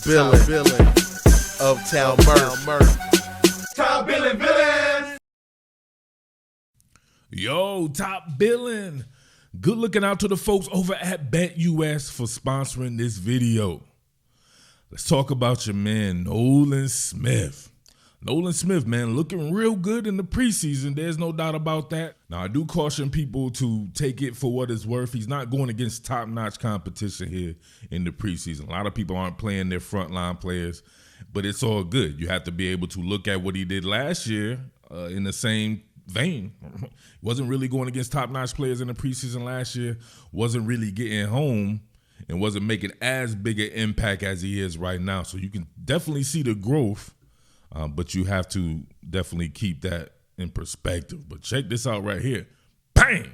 Billin, Uptown Murph. Top Billin. Yo, Top Billin. Good looking out to the folks over at BetUS for sponsoring this video. Let's talk about your man, Nolan Smith. Nolan Smith, man, looking real good in the preseason. There's no doubt about that. Now, I do caution people to take it for what it's worth. He's not going against top-notch competition here in the preseason. A lot of people aren't playing their frontline players, but it's all good. You have to be able to look at what he did last year in the same vein. Wasn't really going against top-notch players in the preseason last year. Wasn't really getting home and wasn't making as big an impact as he is right now. So you can definitely see the growth. But you have to definitely keep that in perspective. But check this out right here. Bang!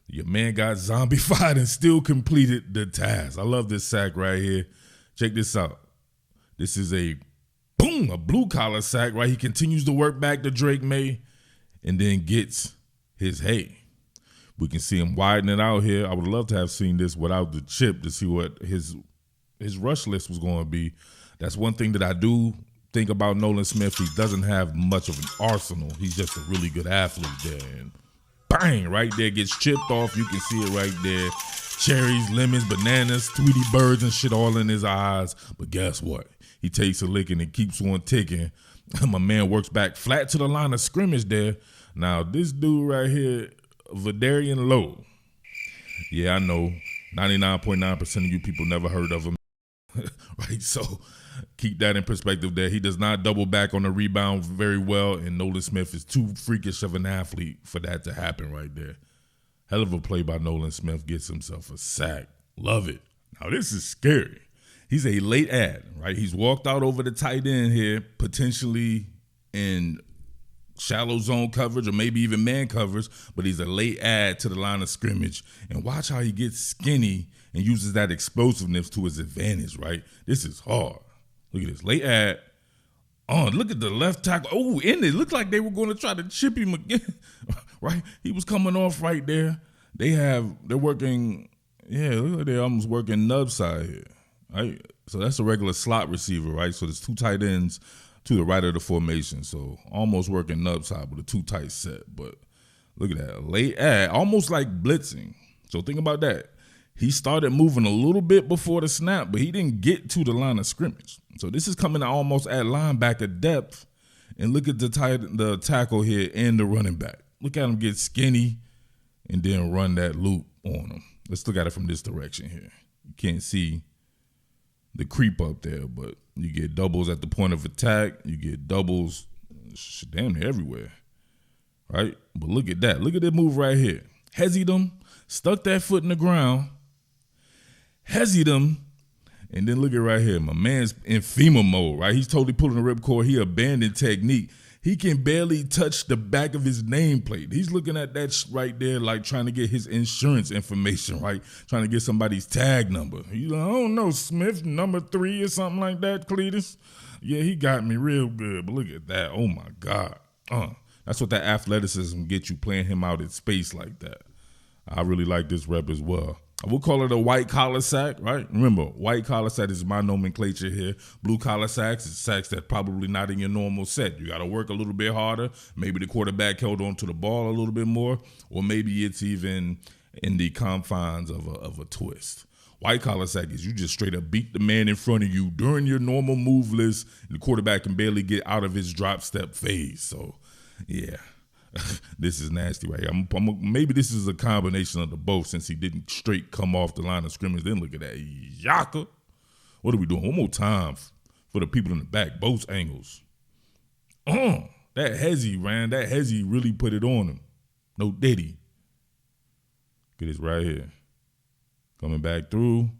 Your man got zombified and still completed the task. I love this sack right here. Check this out. This is a blue-collar sack, right? He continues to work back to Drake May and then gets his hay. We can see him widen it out here. I would love to have seen this without the chip to see what his rush list was going to be. That's one thing that I do think about Nolan Smith. He doesn't have much of an arsenal. He's just a really good athlete there. And bang, right there, gets chipped off. You can see it right there. Cherries, lemons, bananas, Tweety birds and shit all in his eyes. But guess what? He takes a licking and keeps on ticking. My man works back flat to the line of scrimmage there. Now, this dude right here, Vidarian Lowe. Yeah, I know. 99.9% of you people never heard of him. Right, so keep that in perspective there. He does not double back on the rebound very well, and Nolan Smith is too freakish of an athlete for that to happen right there. Hell of a play by Nolan Smith. Gets himself a sack. Love it. Now, this is scary. He's a late ad, right? He's walked out over the tight end here, potentially in shallow zone coverage or maybe even man coverage, but he's a late ad to the line of scrimmage. And watch how he gets skinny and uses that explosiveness to his advantage, right? This is hard. Look at this. Late ad. Oh, look at the left tackle. Oh, and it looked like they were going to try to chip him again, right? He was coming off right there. They're working, look like they're almost working nub side here, right? So that's a regular slot receiver, right? So there's two tight ends to the right of the formation. So almost working nub side with a two tight set. But look at that. Late ad, almost like blitzing. So think about that. He started moving a little bit before the snap, but he didn't get to the line of scrimmage. So this is coming almost at linebacker depth. And look at the tackle here and the running back. Look at him get skinny and then run that loop on him. Let's look at it from this direction here. You can't see the creep up there, but you get doubles at the point of attack. You get doubles damn near everywhere, right? But look at that. Look at that move right here. Hesied him, stuck that foot in the ground, hesied him, and then look at right here. My man's in FEMA mode, right? He's totally pulling the ripcord. He abandoned technique. He can barely touch the back of his nameplate. He's looking at that right there like trying to get his insurance information, right? Trying to get somebody's tag number. He's like, I don't know, Smith, number 3 or something like that, Cletus. Yeah, he got me real good, but look at that. Oh, my God. That's what that athleticism gets you, playing him out in space like that. I really like this rep as well. I would call it a white-collar sack, right? Remember, white-collar sack is my nomenclature here. Blue-collar sacks is sacks that probably not in your normal set. You got to work a little bit harder. Maybe the quarterback held on to the ball a little bit more, or maybe it's even in the confines of a twist. White-collar sack is you just straight up beat the man in front of you during your normal move list, and the quarterback can barely get out of his drop-step phase. So, yeah. This is nasty right here. Maybe this is a combination of the both, since he didn't straight come off the line of scrimmage. Then look at that. Yaka. What are we doing? One more time for the people in the back. Both angles. That hezzy, man. That hezzy really put it on him. No diddy. Get this right here. Coming back through.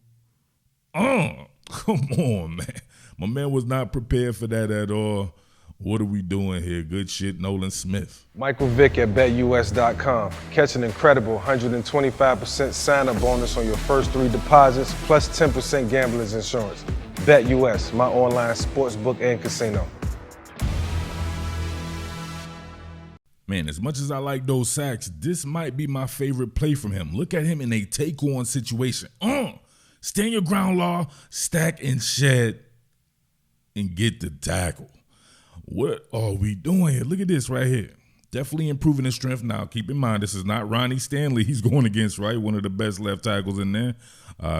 Come on, man. My man was not prepared for that at all. What are we doing here? Good shit, Nolan Smith. Michael Vick at BetUS.com. Catch an incredible 125% sign-up bonus on your first 3 deposits, plus 10% gambler's insurance. BetUS, my online sportsbook and casino. Man, as much as I like those sacks, this might be my favorite play from him. Look at him in a take-on situation. Stand your ground law, stack and shed, and get the tackle. What are we doing here? Look at this right here. Definitely improving his strength. Now, keep in mind, this is not Ronnie Stanley he's going against, right? One of the best left tackles in there.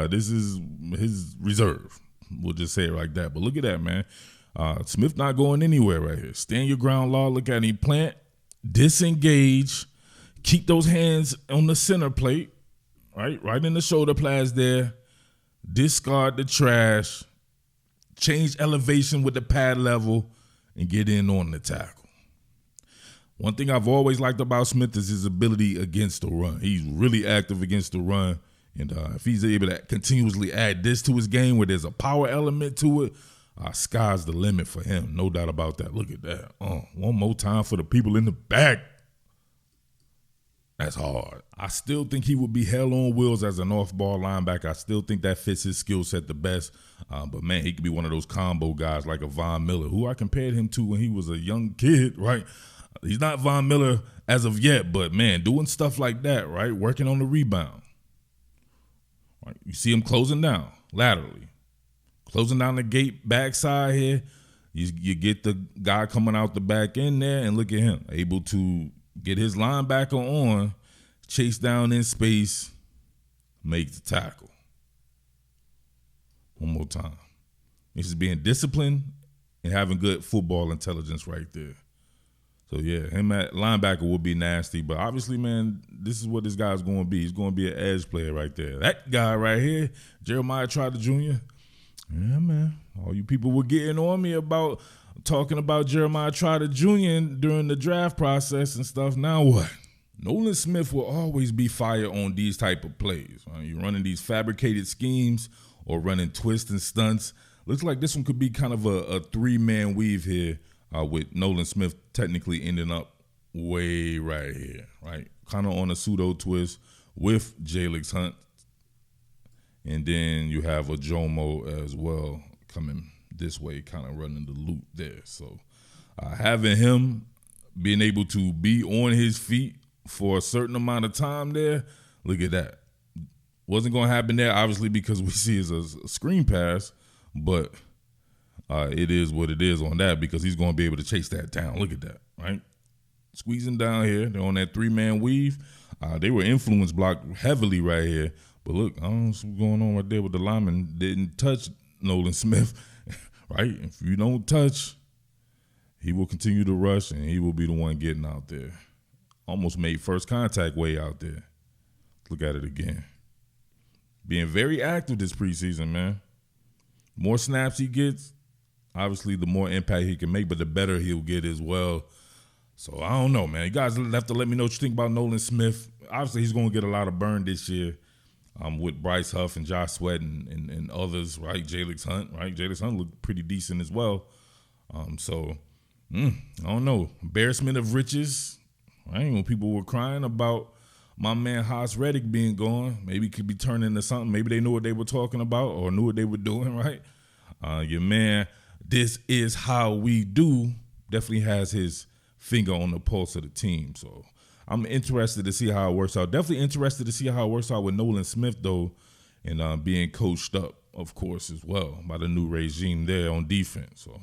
This is his reserve. We'll just say it like that. But look at that, man. Smith not going anywhere right here. Stand your ground law. Look at him plant, disengage, keep those hands on the center plate, right in the shoulder pads there. Discard the trash, change elevation with the pad level, and get in on the tackle. One thing I've always liked about Smith is his ability against the run. He's really active against the run. And if he's able to continuously add this to his game where there's a power element to it, sky's the limit for him. No doubt about that. Look at that. One more time for the people in the back. That's hard. I still think he would be hell on wheels as an off-ball linebacker. I still think that fits his skill set the best. But, man, he could be one of those combo guys like a Von Miller, who I compared him to when he was a young kid, right? He's not Von Miller as of yet, but, man, doing stuff like that, right? Working on the rebound. Right? You see him closing down laterally. Closing down the gate backside here. You get the guy coming out the back end there, and look at him. Able to get his linebacker on, chase down in space, make the tackle. One more time. This is being disciplined and having good football intelligence right there. So, yeah, him at linebacker would be nasty. But obviously, man, this is what this guy's going to be. He's going to be an edge player right there. That guy right here, Jeremiah Trotter Jr., yeah, man. All you people were getting on me about talking about Jeremiah Trotter Jr. during the draft process and stuff. Now what? Nolan Smith will always be fire on these type of plays. Right? You're running these fabricated schemes or running twists and stunts. Looks like this one could be kind of a three-man weave here. With Nolan Smith technically ending up way right here, right? Kind of on a pseudo twist with Jalix Hunt. And then you have a Jomo as well coming this way, kind of running the loop there. So having him being able to be on his feet for a certain amount of time there, look at that. Wasn't going to happen there, obviously, because we see it's a screen pass, but it is what it is on that because he's going to be able to chase that down. Look at that, right? Squeezing down here. They're on that three-man weave. They were influence blocked heavily right here. But look, I don't know what's going on right there with the lineman. Didn't touch Nolan Smith, right? If you don't touch, he will continue to rush, and he will be the one getting out there. Almost made first contact way out there. Look at it again. Being very active this preseason, man. More snaps he gets, obviously, the more impact he can make, but the better he'll get as well. So, I don't know, man. You guys have to let me know what you think about Nolan Smith. Obviously, he's going to get a lot of burn this year with Bryce Huff and Josh Sweat and others, right? Jalix Hunt, right? Jalix Hunt looked pretty decent as well. I don't know. Embarrassment of riches, right? When people were crying about my man Haas Reddick being gone, maybe it could be turning into something. Maybe they knew what they were talking about or knew what they were doing, right? Your man, this is how we do, definitely has his finger on the pulse of the team. So I'm interested to see how it works out. Definitely interested to see how it works out with Nolan Smith, though, and being coached up, of course, as well, by the new regime there on defense. So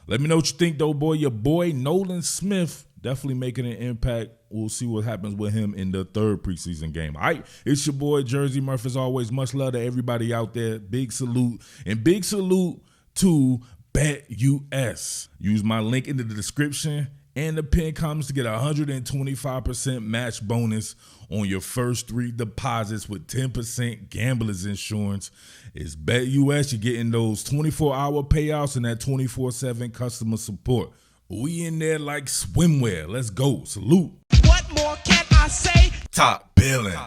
let me know what you think, though, boy. Your boy Nolan Smith definitely making an impact. We'll see what happens with him in the third preseason game. All right, it's your boy Jersey Murph. As always, much love to everybody out there. Big salute. And big salute to BetUS. Use my link in the description and the pinned comments to get a 125% match bonus on your first 3 deposits with 10% gambler's insurance. It's BetUS. You're getting those 24-hour payouts and that 24/7 customer support. We in there like swimwear. Let's go. Salute. What more can I say? Top Billin.